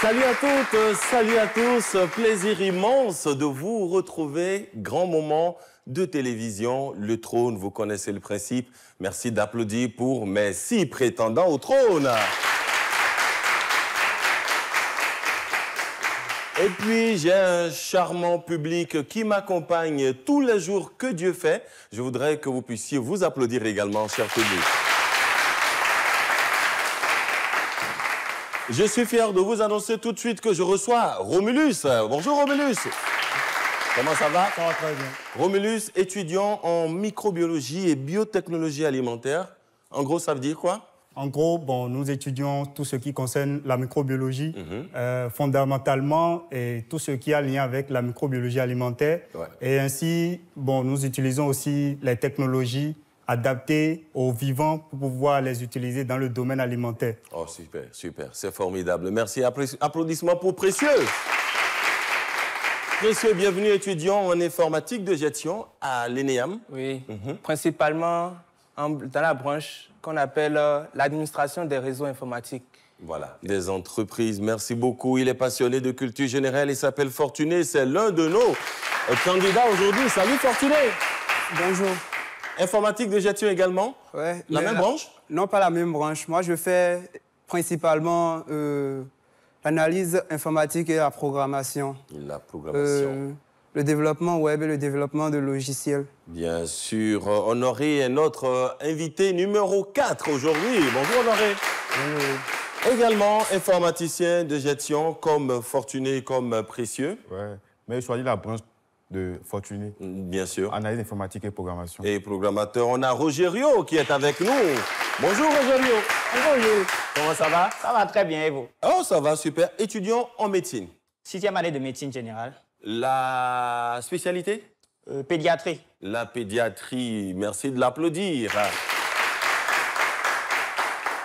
Salut à toutes, salut à tous. Plaisir immense de vous retrouver. Grand moment de télévision, le trône, vous connaissez le principe. Merci d'applaudir pour mes 6 prétendants au trône. Et puis, j'ai un charmant public qui m'accompagne tous les jours que Dieu fait. Je voudrais que vous puissiez vous applaudir également, cher public. Je suis fier de vous annoncer tout de suite que je reçois Romulus. Bonjour Romulus. Comment ça va? Ça va très bien. Romulus, étudiant en microbiologie et biotechnologie alimentaire. En gros, ça veut dire quoi? En gros, nous étudions tout ce qui concerne la microbiologie, fondamentalement, et tout ce qui a lien avec la microbiologie alimentaire. Ouais. Et ainsi, nous utilisons aussi les technologies adaptées aux vivants pour pouvoir les utiliser dans le domaine alimentaire. Oh, super, super. C'est formidable. Merci. Applaudissements pour Précieux. Précieux, bienvenue étudiant en informatique de gestion à l'ENEAM. Oui, principalement dans la branche qu'on appelle l'administration des réseaux informatiques. Voilà, des entreprises. Merci beaucoup. Il est passionné de culture générale. Il s'appelle Fortuné. C'est l'un de nos candidats aujourd'hui. Salut Fortuné. Bonjour. Informatique de gestion également? Ouais. La même branche? Non, pas la même branche. Moi, je fais principalement l'analyse informatique et la programmation. La programmation. Le développement web et le développement de logiciels. Bien sûr. Honoré est notre invité numéro 4 aujourd'hui. Bonjour Honoré. Bonjour. Également informaticien de gestion comme Fortuné, comme Précieux. Ouais, mais je choisis la branche de Fortuné. Bien sûr. Analyse informatique et programmation. Et programmateur, on a Rogerio qui est avec nous. Bonjour Rogerio. Bonjour. Comment ça va? Ça va très bien et vous? Oh, ça va, super. Étudiant en médecine. 6e année de médecine générale. La spécialité? Pédiatrie. La pédiatrie, merci de l'applaudir.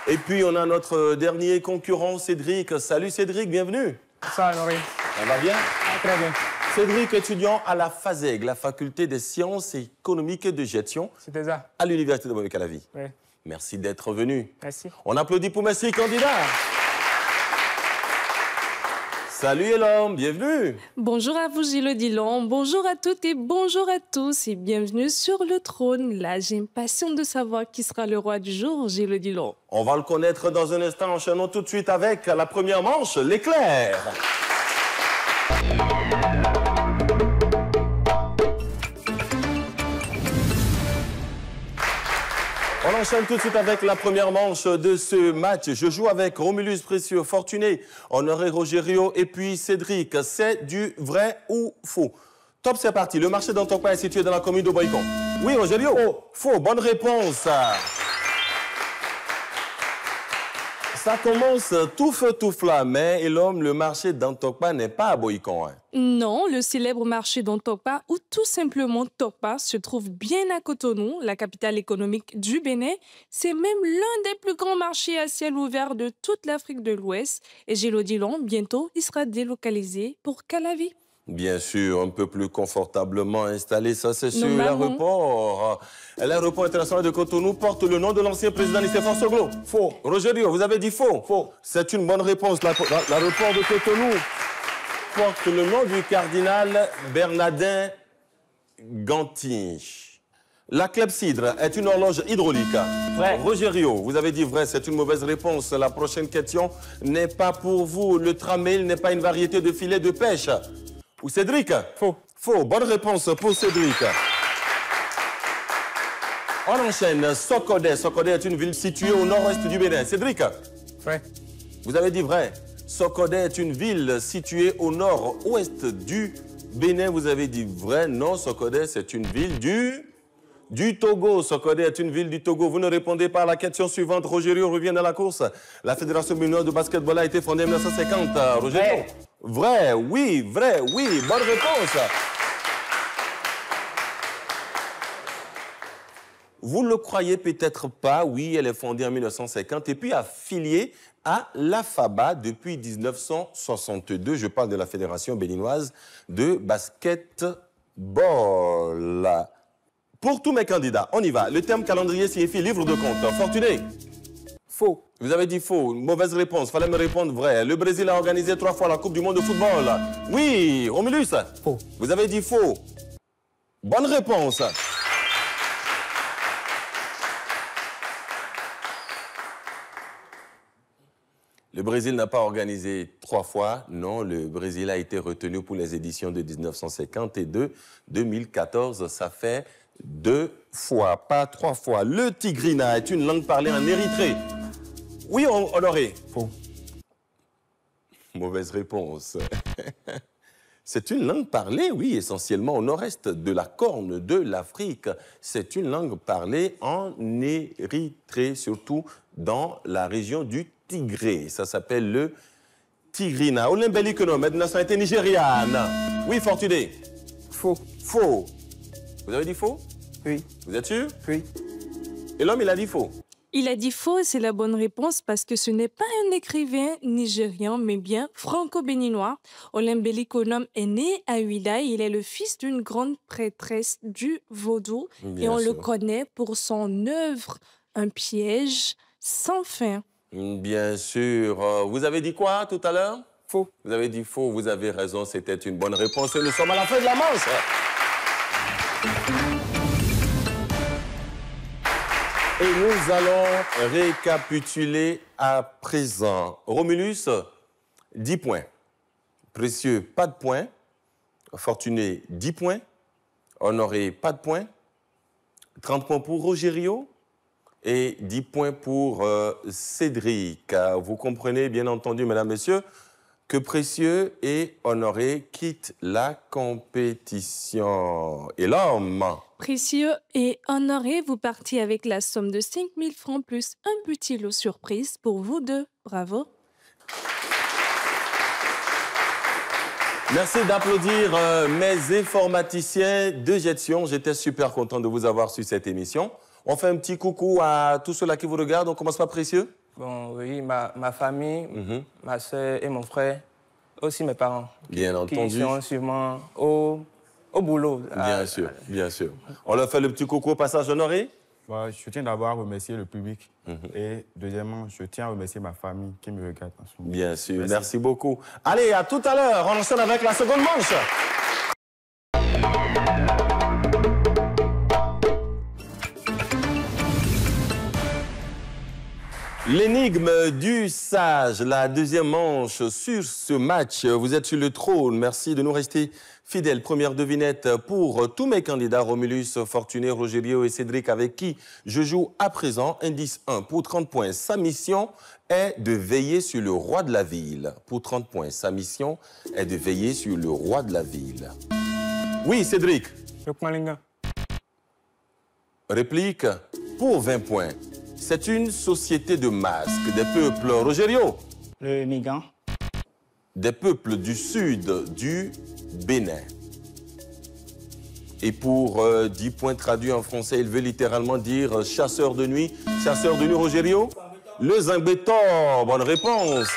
Et puis, on a notre dernier concurrent, Cédric. Salut Cédric, bienvenue. Salut Henri. Ça va bien? Très bien. Cédric, étudiant à la FASEG, la Faculté des sciences économiques et de gestion. C'était ça. À l'Université de Montpellier. Oui. Merci d'être venu. Merci. On applaudit pour mes 6 candidats. Salut Elom, bienvenue. Bonjour à vous Gilles Dillon, bonjour à toutes et bonjour à tous et bienvenue sur le trône. Là, j'ai impatience de savoir qui sera le roi du jour, Gilles Dillon. On va le connaître dans un instant, enchaînons tout de suite avec la première manche, l'éclair. On enchaîne tout de suite avec la première manche de ce match. Je joue avec Romulus Précieux, Fortuné, Honoré Rogerio et puis Cédric. C'est du vrai ou faux? Top, c'est parti. Le marché d'Antokpa est situé dans la commune de Boycon. Oui, Rogerio? Faux. Faux, bonne réponse. Ça commence tout feu, tout flamme, et l'homme, le marché d'Antokpa n'est pas à Boycon. Hein. Non, le célèbre marché d'Antokpa, ou tout simplement Tokpa, se trouve bien à Cotonou, la capitale économique du Bénin. C'est même l'un des plus grands marchés à ciel ouvert de toute l'Afrique de l'Ouest. Et Gilles Dillon, bientôt, il sera délocalisé pour Calavi. Bien sûr, un peu plus confortablement installé, ça c'est sûr. L'aéroport. L'aéroport international de Cotonou porte le nom de l'ancien président Nicéphore Soglo. Faux. Rogerio, vous avez dit faux. Faux. C'est une bonne réponse. L'aéroport de Cotonou porte le nom du cardinal Bernardin Ganti. La clepsydre est une horloge hydraulique. Vrai. Rogerio, vous avez dit vrai, c'est une mauvaise réponse. La prochaine question n'est pas pour vous. Le tramel n'est pas une variété de filet de pêche. Ou Cédric? Faux. Faux. Bonne réponse pour Cédric. On enchaîne. Sokodé. Sokodé est une ville située au nord-ouest du Bénin. Cédric? Vrai. Vous avez dit vrai. Sokodé est une ville située au nord-ouest du Bénin. Vous avez dit vrai. Non, Sokodé, c'est une ville du Togo. Sokodé est une ville du Togo. Vous ne répondez pas à la question suivante. Rogerio revient dans la course. La Fédération béninoise de basketball a été fondée en 1950. Rogerio? Vrai, oui, vrai, oui. Bonne réponse. Vous ne le croyez peut-être pas, oui, elle est fondée en 1950 et puis affiliée à l'AFABA depuis 1962. Je parle de la Fédération béninoise de basketball. Pour tous mes candidats, on y va. Le terme calendrier signifie livre de compte. Fortuné? Faux. Vous avez dit faux. Mauvaise réponse. Fallait me répondre vrai. Le Brésil a organisé 3 fois la Coupe du monde de football. Oui, Romulus. Faux. Vous avez dit faux. Bonne réponse. Le Brésil n'a pas organisé 3 fois. Non, le Brésil a été retenu pour les éditions de 1950 et de 2014. Ça fait 2 fois, pas 3 fois. Le tigrina est une langue parlée en Érythrée. Oui, Honoré. Faux. Mauvaise réponse. C'est une langue parlée, oui, essentiellement au nord-est de la Corne de l'Afrique. C'est une langue parlée en Érythrée, surtout dans la région du Tigré. Ça s'appelle le tigrina. Olembeli Konom est de nationalité nigériane. Oui, Fortuné. Faux. Faux. Vous avez dit faux? Oui. Vous êtes sûr? Oui. Et l'homme, il a dit faux. Il a dit faux et c'est la bonne réponse parce que ce n'est pas un écrivain nigérian, mais bien franco-béninois. Olembeli Konom est né à Ouidaï. Il est le fils d'une grande prêtresse du vaudou. Bien et on sûr. le connaît pour son œuvre, Un piège sans fin. Bien sûr. Vous avez dit quoi tout à l'heure? Faux. Vous avez dit faux, vous avez raison, c'était une bonne réponse. Et nous sommes à la fin de la manche. Et nous allons récapituler à présent. Romulus, 10 points. Précieux, pas de points. Fortuné, 10 points. Honoré, pas de points. 30 points pour Rogerio et 10 points pour Cédric. Vous comprenez, bien entendu, mesdames, messieurs, que Précieux et Honoré quittent la compétition. Et l'homme... Précieux et Honoré, vous partiez avec la somme de 5 000 francs plus un petit lot surprise pour vous deux. Bravo. Merci d'applaudir mes informaticiens de gestion. J'étais super content de vous avoir sur cette émission. On fait un petit coucou à tous ceux-là qui vous regardent. On commence par Précieux. Bon, oui, ma famille, ma soeur et mon frère, aussi mes parents. Bien entendu. Qui sont sûrement au boulot. Bien sûr, bien sûr. On leur fait le petit coucou au passage, Honoré. Bah, je tiens d'abord à remercier le public. Et deuxièmement, je tiens à remercier ma famille qui me regarde en ce moment. Bien sûr, merci beaucoup. Allez, à tout à l'heure. On enchaîne avec la seconde manche. L'énigme du sage, la deuxième manche sur ce match. Vous êtes sur le trône. Merci de nous rester fidèles. Première devinette pour tous mes candidats, Romulus, Fortuné, Rogerio et Cédric, avec qui je joue à présent. Indice 1 pour 30 points. Sa mission est de veiller sur le roi de la ville. Pour 30 points, sa mission est de veiller sur le roi de la ville. Oui, Cédric. Le Kmalinga. Réplique pour 20 points. C'est une société de masques des peuples. Rogerio. Le Migan. Des peuples du sud du Bénin. Et pour 10 points traduits en français, il veut littéralement dire chasseur de nuit. Chasseur de nuit, Rogerio. Le Zingbetor. Bonne réponse.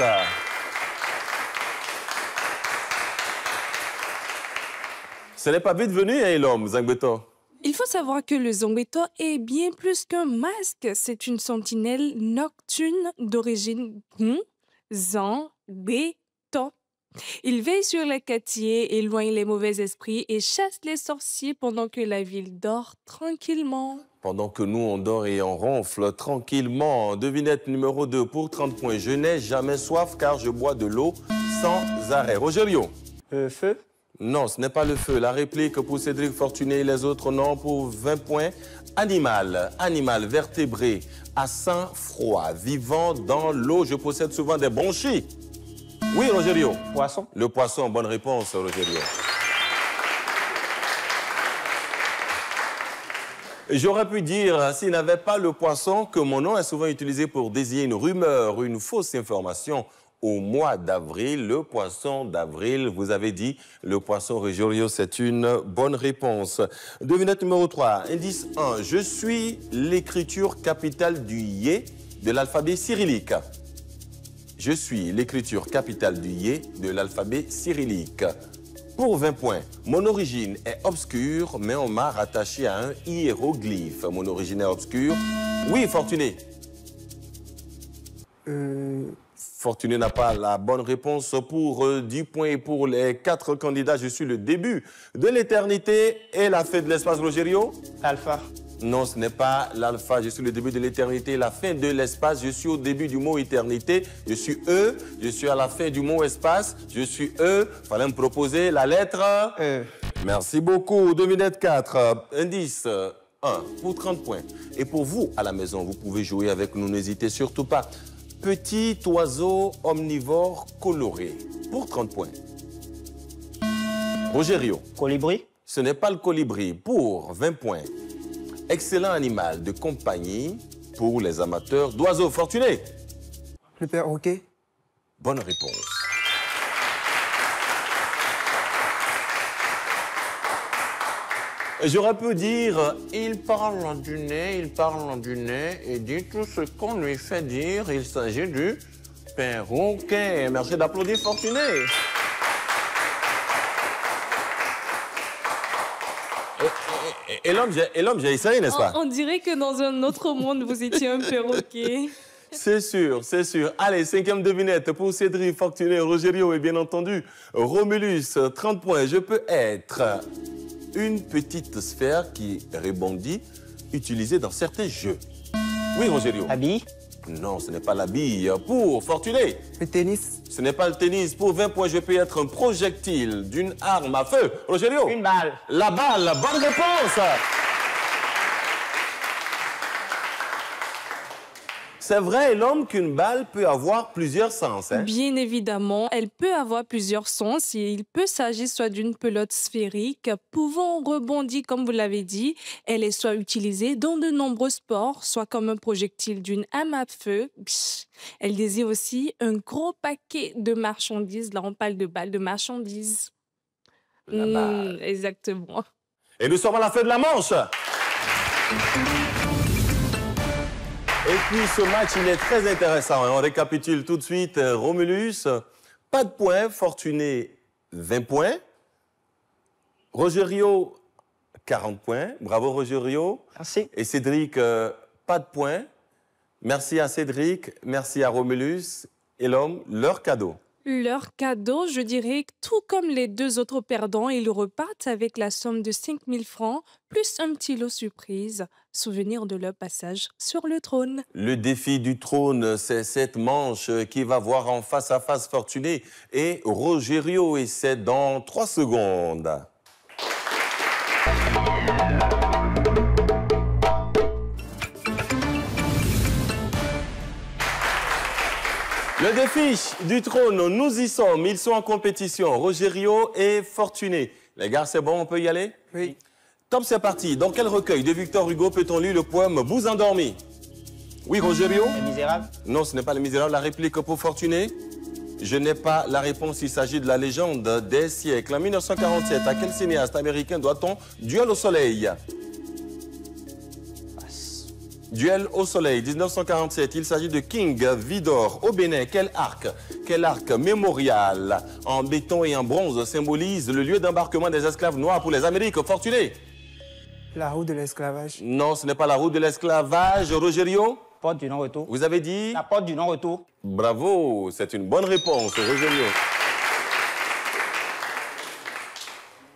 Ce n'est pas vite venu, hein, l'homme, Zingbetor. Il faut savoir que le Zongbeto est bien plus qu'un masque. C'est une sentinelle nocturne d'origine Zangbeto. Il veille sur les quartiers, éloigne les mauvais esprits et chasse les sorciers pendant que la ville dort tranquillement. Pendant que nous, on dort et on ronfle tranquillement. Devinette numéro 2 pour 30 points. Je n'ai jamais soif car je bois de l'eau sans arrêt. Rogerio. Le Feu. Non, ce n'est pas le feu. La réplique pour Cédric Fortuné et les autres non pour 20 points. Animal, animal vertébré, à sang-froid, vivant dans l'eau. Je possède souvent des bronchies. Oui, Rogerio. Poisson. Le poisson, bonne réponse, Rogerio. J'aurais pu dire, s'il n'avait pas le poisson, que mon nom est souvent utilisé pour désigner une rumeur, une fausse information. Au mois d'avril, le poisson d'avril, vous avez dit, le poisson Rogerio, c'est une bonne réponse. Devinette numéro 3, indice 1, je suis l'écriture capitale du yé de l'alphabet cyrillique. Je suis l'écriture capitale du yé de l'alphabet cyrillique. Pour 20 points, mon origine est obscure, mais on m'a rattaché à un hiéroglyphe. Mon origine est obscure. Oui, Fortuné. Fortuné n'a pas la bonne réponse pour 10 points et pour les 4 candidats. Je suis le début de l'éternité et la fin de l'espace, Rogerio. Alpha. Non, ce n'est pas l'alpha. Je suis le début de l'éternité et la fin de l'espace. Je suis au début du mot éternité. Je suis E. Je suis à la fin du mot espace. Je suis E. Fallait me proposer la lettre E. Merci beaucoup. Devinette 4. Indice 1 pour 30 points. Et pour vous, à la maison, vous pouvez jouer avec nous. N'hésitez surtout pas. Petit oiseau omnivore coloré pour 30 points. Rogerio. Colibri. Ce n'est pas le colibri pour 20 points. Excellent animal de compagnie pour les amateurs d'oiseaux. Fortuné. Le perroquet. Bonne réponse. J'aurais pu dire, il parle du nez et dit tout ce qu'on lui fait dire. Il s'agit du perroquet. Merci d'applaudir Fortuné. Et l'homme, j'ai essayé, n'est-ce pas? On dirait que dans un autre monde, vous étiez un perroquet. C'est sûr, c'est sûr. Allez, 5e devinette pour Cédric, Fortuné, Rogerio et bien entendu Romulus, 30 points. Je peux être une petite sphère qui rebondit, utilisée dans certains jeux. Oui, Rogerio. La bille. Non, ce n'est pas la bille. Pour Fortuné. Le tennis. Ce n'est pas le tennis. Pour 20 points, je peux être un projectile d'une arme à feu. Rogerio. Une balle. La balle, bonne réponse. C'est vrai, l'homme, qu'une balle peut avoir plusieurs sens. Hein? Bien évidemment, elle peut avoir plusieurs sens et il peut s'agir soit d'une pelote sphérique pouvant rebondir, comme vous l'avez dit. Elle est soit utilisée dans de nombreux sports, soit comme un projectile d'une arme à feu. Elle désigne aussi un gros paquet de marchandises. Là, on parle de balles de marchandises. La balle. Exactement. Et nous sommes à la fin de la manche. Et puis ce match, il est très intéressant. On récapitule tout de suite. Romulus, pas de points. Fortuné, 20 points. Rogerio, 40 points. Bravo Rogerio. Merci. Et Cédric, pas de points. Merci à Cédric, merci à Romulus. Et l'homme, leur cadeau. Leur cadeau, je dirais que tout comme les deux autres perdants, ils repartent avec la somme de 5 000 francs, plus un petit lot surprise, souvenir de leur passage sur le trône. Le défi du trône, c'est cette manche qui va voir en face à face Fortuné et Rogerio. Et c'est dans 3 secondes. Le défi du trône, nous y sommes. Ils sont en compétition. Rogerio et Fortuné. Les gars, c'est bon, on peut y aller? Oui. Top, c'est parti. Dans quel recueil de Victor Hugo peut-on lire le poème « Vous endormis » Oui, Rogerio? Les Misérables. Non, ce n'est pas Les Misérables. La réplique pour Fortuné? Je n'ai pas la réponse. Il s'agit de la légende des siècles. En 1947, à quel cinéaste américain doit-on Duel au soleil? Duel au soleil, 1947. Il s'agit de King Vidor. Au Bénin, quel arc mémorial en béton et en bronze symbolise le lieu d'embarquement des esclaves noirs pour les Amériques? Fortuné? La route de l'esclavage. Non, ce n'est pas la route de l'esclavage. Rogerio? Porte du non-retour. Vous avez dit? La porte du non-retour. Bravo, c'est une bonne réponse, Rogerio.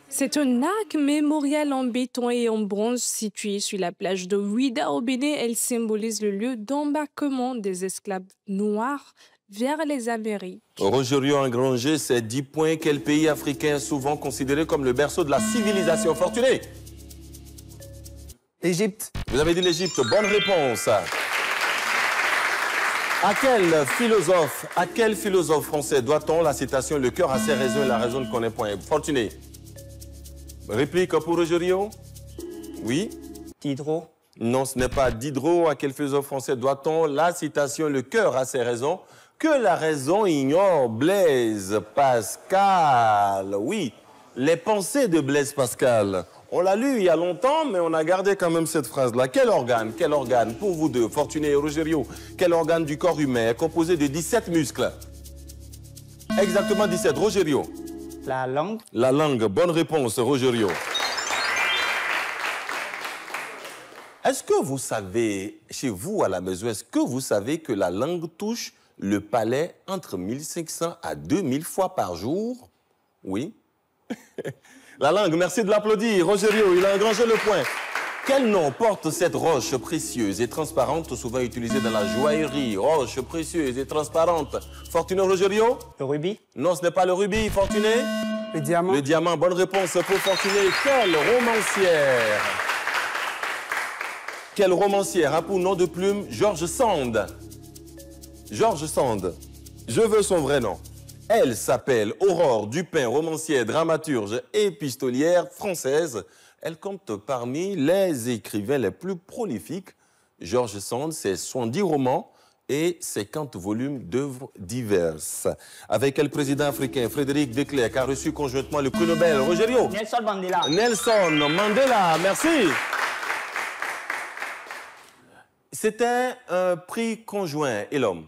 C'est un arc mémorial en béton et en bronze situé sur la plage de Ouidah au Bénin. Elle symbolise le lieu d'embarquement des esclaves noirs vers les Amériques. Rogerio engrangé, c'est 10 points. Quel pays africain est souvent considéré comme le berceau de la civilisation? Fortuné? Égypte. Vous avez dit l'Égypte, bonne réponse. À quel philosophe français doit-on la citation « Le cœur a ses raisons et la raison ne connaît point » Fortuné? Réplique pour Rogerio? Oui? Diderot. Non, ce n'est pas Diderot. À quel philosophe français doit-on la citation « Le cœur a ses raisons que la raison ignore » Blaise Pascal. Oui, les pensées de Blaise Pascal. On l'a lu il y a longtemps, mais on a gardé quand même cette phrase-là. Quel organe, pour vous deux, Fortuné et Rogerio, quel organe du corps humain est composé de 17 muscles? Exactement 17. Rogerio? La langue. La langue. Bonne réponse, Rogerio. Est-ce que vous savez, chez vous à la maison, est-ce que vous savez que la langue touche le palais entre 1500 à 2000 fois par jour? Oui. La langue, merci de l'applaudir. Rogerio, il a engrangé le point. Quel nom porte cette roche précieuse et transparente, souvent utilisée dans la joaillerie? Roche précieuse et transparente. Fortuné Rogerio? Le rubis. Non, ce n'est pas le rubis. Fortuné? Le diamant. Le diamant, bonne réponse pour Fortuné. Quelle romancière? Quelle romancière a pour nom de plume George Sand? George Sand. Je veux son vrai nom. Elle s'appelle Aurore Dupin, romancière, dramaturge et épistolière française. Elle compte parmi les écrivains les plus prolifiques. George Sand, c'est 70 romans et 50 volumes d'œuvres diverses. Avec elle, le président africain Frédéric de Klerk a reçu conjointement le prix Nobel. Rogerio? Nelson Mandela. Nelson Mandela, merci. C'était un prix conjoint, et l'homme?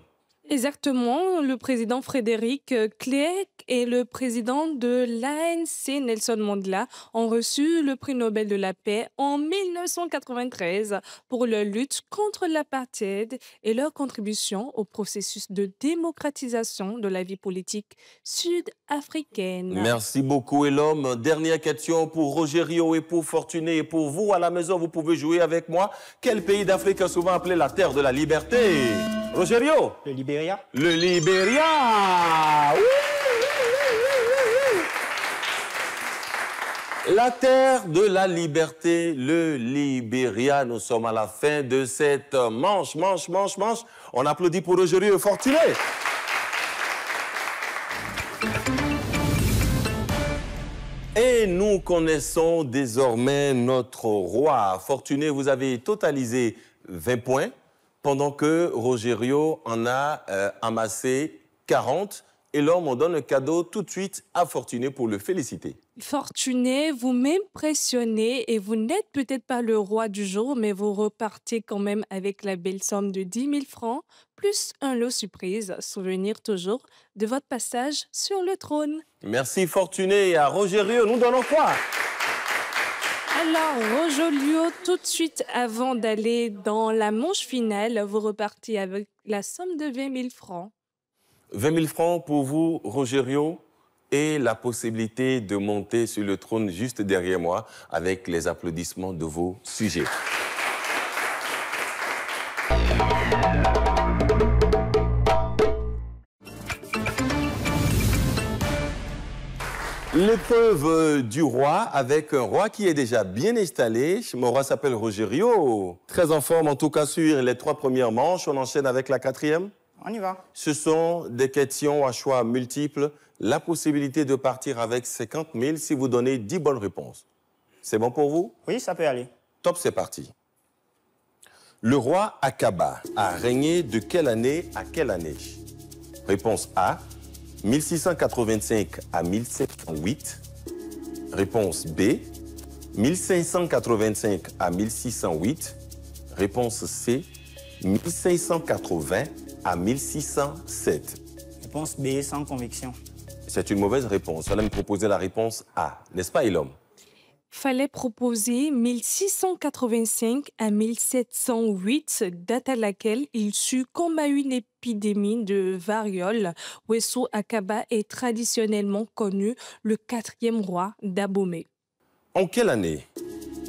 Exactement, le président Frédéric Klerk et le président de l'ANC, Nelson Mandela, ont reçu le prix Nobel de la paix en 1993 pour leur lutte contre l'apartheid et leur contribution au processus de démocratisation de la vie politique sud-africaine. Merci beaucoup, et l'homme. Dernière question pour Rogerio et pour Fortuné. Et pour vous, à la maison, vous pouvez jouer avec moi. Quel pays d'Afrique est souvent appelé la terre de la liberté? Rogerio? Le Libéria. Le Libéria! Oui, oui, oui. La terre de la liberté, le Libéria. Nous sommes à la fin de cette manche. On applaudit pour Rogerio et Fortuné. Et nous connaissons désormais notre roi. Fortuné, vous avez totalisé 20 points. Pendant que Rogerio en a amassé 40. Et l'homme, on donne un cadeau tout de suite à Fortuné pour le féliciter. Fortuné, vous m'impressionnez et vous n'êtes peut-être pas le roi du jour, mais vous repartez quand même avec la belle somme de 10 000 francs, plus un lot surprise, souvenir toujours de votre passage sur le trône. Merci Fortuné. Et à Rogerio, nous donnons quoi? Alors, Rogerio, tout de suite, avant d'aller dans la manche finale, vous repartez avec la somme de 20 000 francs. 20 000 francs pour vous, Rogerio, et la possibilité de monter sur le trône juste derrière moi avec les applaudissements de vos sujets. L'épreuve du roi avec un roi qui est déjà bien installé. Mon roi s'appelle Rogerio. Très en forme, en tout cas, sur les 3 premières manches. On enchaîne avec la 4e. On y va. Ce sont des questions à choix multiples. La possibilité de partir avec 50 000 si vous donnez 10 bonnes réponses. C'est bon pour vous? Oui, ça peut aller. Top, c'est parti. Le roi Akaba a régné de quelle année à quelle année? Réponse A, 1685 à 1708. Réponse B, 1585 à 1608. Réponse C, 1580 à 1607. Réponse B, sans conviction. C'est une mauvaise réponse. Il fallait me proposer la réponse A, n'est-ce pas, Ilom? Fallait proposer 1685 à 1708, date à laquelle il sut combattre une épidémie de variole. Wesso Akaba est traditionnellement connu le 4e roi d'Abomey. En quelle année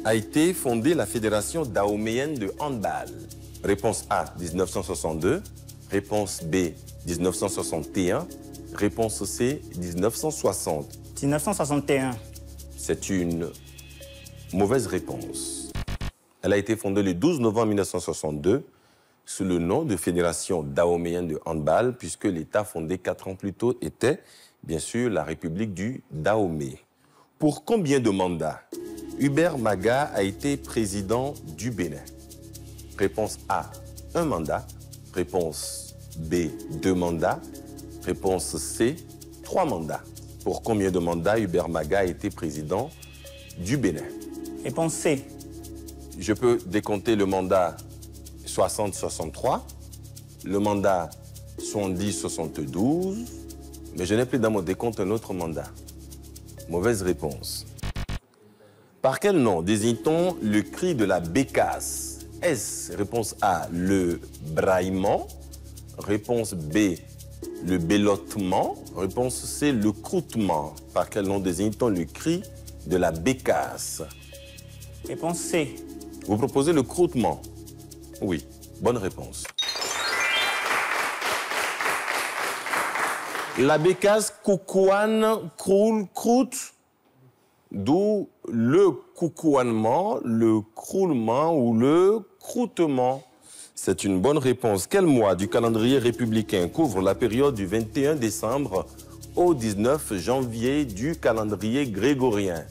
a été fondée la Fédération dahoméenne de handball? Réponse A, 1962. Réponse B, 1961. Réponse C, 1960. 1961. C'est une mauvaise réponse. Elle a été fondée le 12 novembre 1962 sous le nom de Fédération dahoméenne de handball, puisque l'État fondé 4 ans plus tôt était, bien sûr, la République du Dahomey. Pour combien de mandats Hubert Maga a été président du Bénin? Réponse A, 1 mandat. Réponse B, 2 mandats. Réponse C, 3 mandats. Pour combien de mandats Hubert Maga a été président du Bénin? Réponse C. Je peux décompter le mandat 60-63, le mandat 70-72, mais je n'ai plus dans mon décompte un autre mandat. Mauvaise réponse. Par quel nom désigne-t-on le cri de la bécasse? Est-ce, réponse A, le braillement? Réponse B, le bélottement? Réponse C, le croûtement. Par quel nom désigne-t-on le cri de la bécasse? Réponse C. Vous proposez le croûtement? Oui, bonne réponse. La bécasse coucouane, croule, croûte, d'où le coucouanement, le croulement ou le croûtement. C'est une bonne réponse. Quel mois du calendrier républicain couvre la période du 21 décembre au 19 janvier du calendrier grégorien?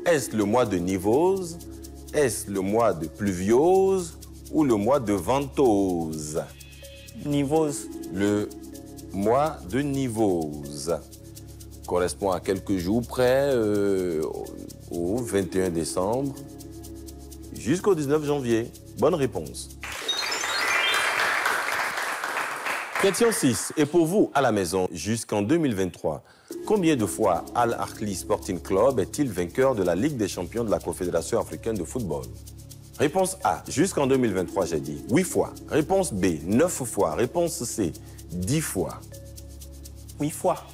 Est-ce le mois de Nivose? Est-ce le mois de Pluviose ou le mois de Ventose? Nivose. Le mois de Nivose correspond à quelques jours près au 21 décembre jusqu'au 19 janvier. Bonne réponse. Question 6. Et pour vous, à la maison, jusqu'en 2023, combien de fois Al Ahly Sporting Club est-il vainqueur de la Ligue des champions de la Confédération africaine de football? Réponse A, jusqu'en 2023, j'ai dit 8 fois. Réponse B, 9 fois. Réponse C, 10 fois. 8 fois.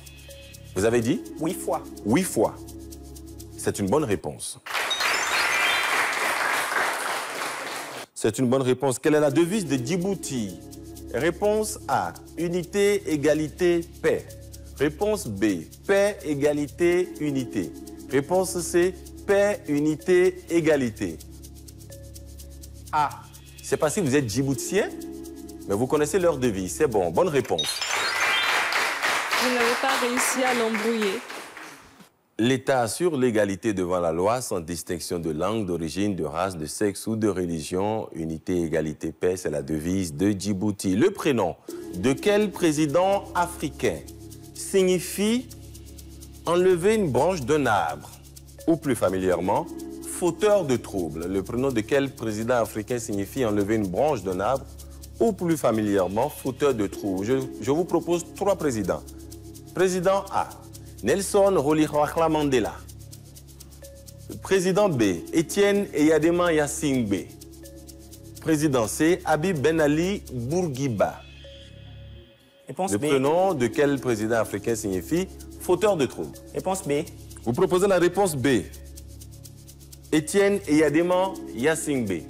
Vous avez dit? 8 fois. 8 fois. C'est une bonne réponse. C'est une bonne réponse. Quelle est la devise de Djibouti? Réponse A, unité, égalité, paix. Réponse B, paix, égalité, unité. Réponse C, paix, unité, égalité. A. Je ne sais pas si vous êtes djiboutien, mais vous connaissez leur devise. C'est bon, bonne réponse. Vous n'avez pas réussi à l'embrouiller. L'État assure l'égalité devant la loi sans distinction de langue, d'origine, de race, de sexe ou de religion. Unité, égalité, paix, c'est la devise de Djibouti. Le prénom de quel président africain signifie enlever une branche d'un arbre? Ou plus familièrement, fauteur de troubles. Le prénom de quel président africain signifie enlever une branche d'un arbre? Ou plus familièrement, fauteur de troubles. Je vous propose 3 présidents. Président A, Nelson Rolihlahla Mandela. Président B, Étienne Eyadema Yassingbe. Président C, Habib Ben Ali Bourguiba. Réponse Le B. prénom de quel président africain signifie fauteur de troubles? Réponse B. Vous proposez la réponse B. Étienne Eyadema Yassingbe.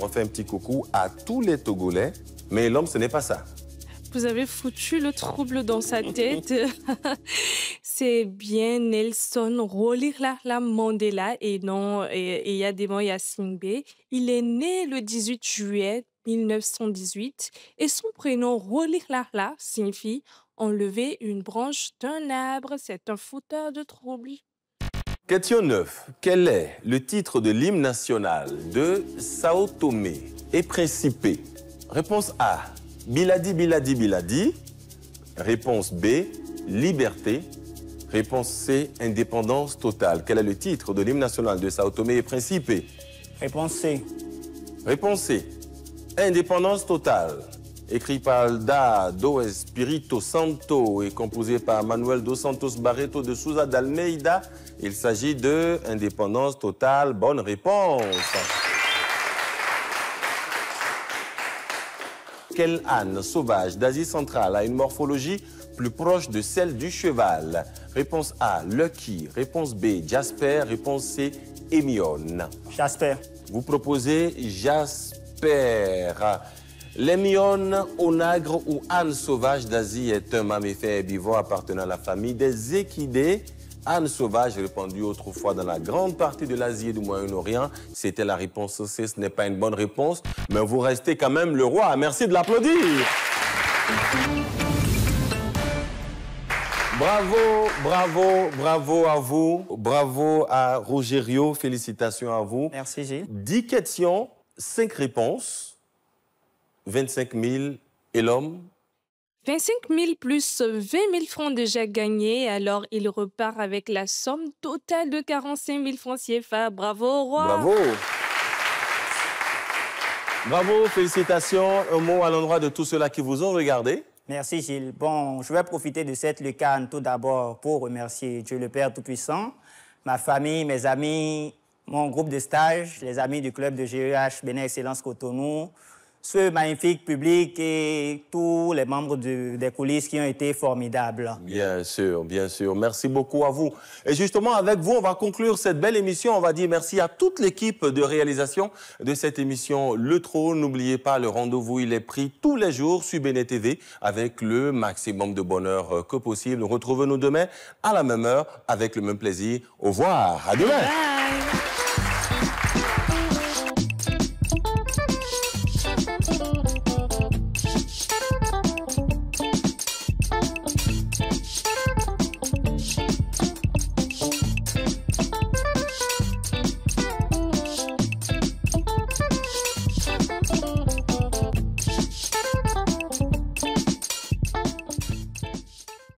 On fait un petit coucou à tous les Togolais, mais l'homme, ce n'est pas ça. Vous avez foutu le trouble dans sa tête. C'est bien Nelson Rolihlahla Mandela et non Eyadema Yassingbe. Il est né le 18 juillet 1918 et son prénom Rolihlahla signifie enlever une branche d'un arbre. C'est un fauteur de troubles. Question 9. Quel est le titre de l'hymne national de Sao Tomé et Principe? Réponse A, Biladi, Biladi, Biladi. Réponse B, Liberté. Réponse C, Indépendance totale. Quel est le titre de l'hymne national de Sao Tomé et Principe? Réponse C. Réponse C, Indépendance totale. Écrit par Alda do Espírito Santo et composé par Manuel dos Santos Barreto de Souza d'Almeida. Il s'agit de Indépendance totale. Bonne réponse. Quel âne sauvage d'Asie centrale a une morphologie plus proche de celle du cheval? Réponse A, Lucky. Réponse B, Jasper. Réponse C, Émione. Jasper. Vous proposez Jasper. L'émione, onagre ou âne sauvage d'Asie est un mammifère herbivore appartenant à la famille des équidés. Âne sauvage répandu autrefois dans la grande partie de l'Asie et du Moyen-Orient. C'était la réponse C. Ce n'est pas une bonne réponse, mais vous restez quand même le roi. Merci de l'applaudir. Bravo, bravo, bravo à vous. Bravo à Rogerio. Félicitations à vous. Merci, Gilles. 10 questions, 5 réponses. 25 000 et l'homme? 25 000 plus 20 000 francs déjà gagnés. Alors, il repart avec la somme totale de 45 000 francs CFA. Bravo, roi. Bravo. Bravo, félicitations. Un mot à l'endroit de tous ceux-là qui vous ont regardé. Merci, Gilles. Bon, je vais profiter de cette lucarne tout d'abord pour remercier Dieu le Père Tout-Puissant, ma famille, mes amis, mon groupe de stage, les amis du club de GEH Bénin Excellence Cotonou, ce magnifique public et tous les membres des coulisses qui ont été formidables. Bien sûr, bien sûr. Merci beaucoup à vous. Et justement, avec vous, on va conclure cette belle émission. On va dire merci à toute l'équipe de réalisation de cette émission Le Trône. N'oubliez pas, le rendez-vous, il est pris tous les jours sur Bénin TV avec le maximum de bonheur que possible. Retrouvez-nous demain à la même heure avec le même plaisir. Au revoir. À demain. Bye.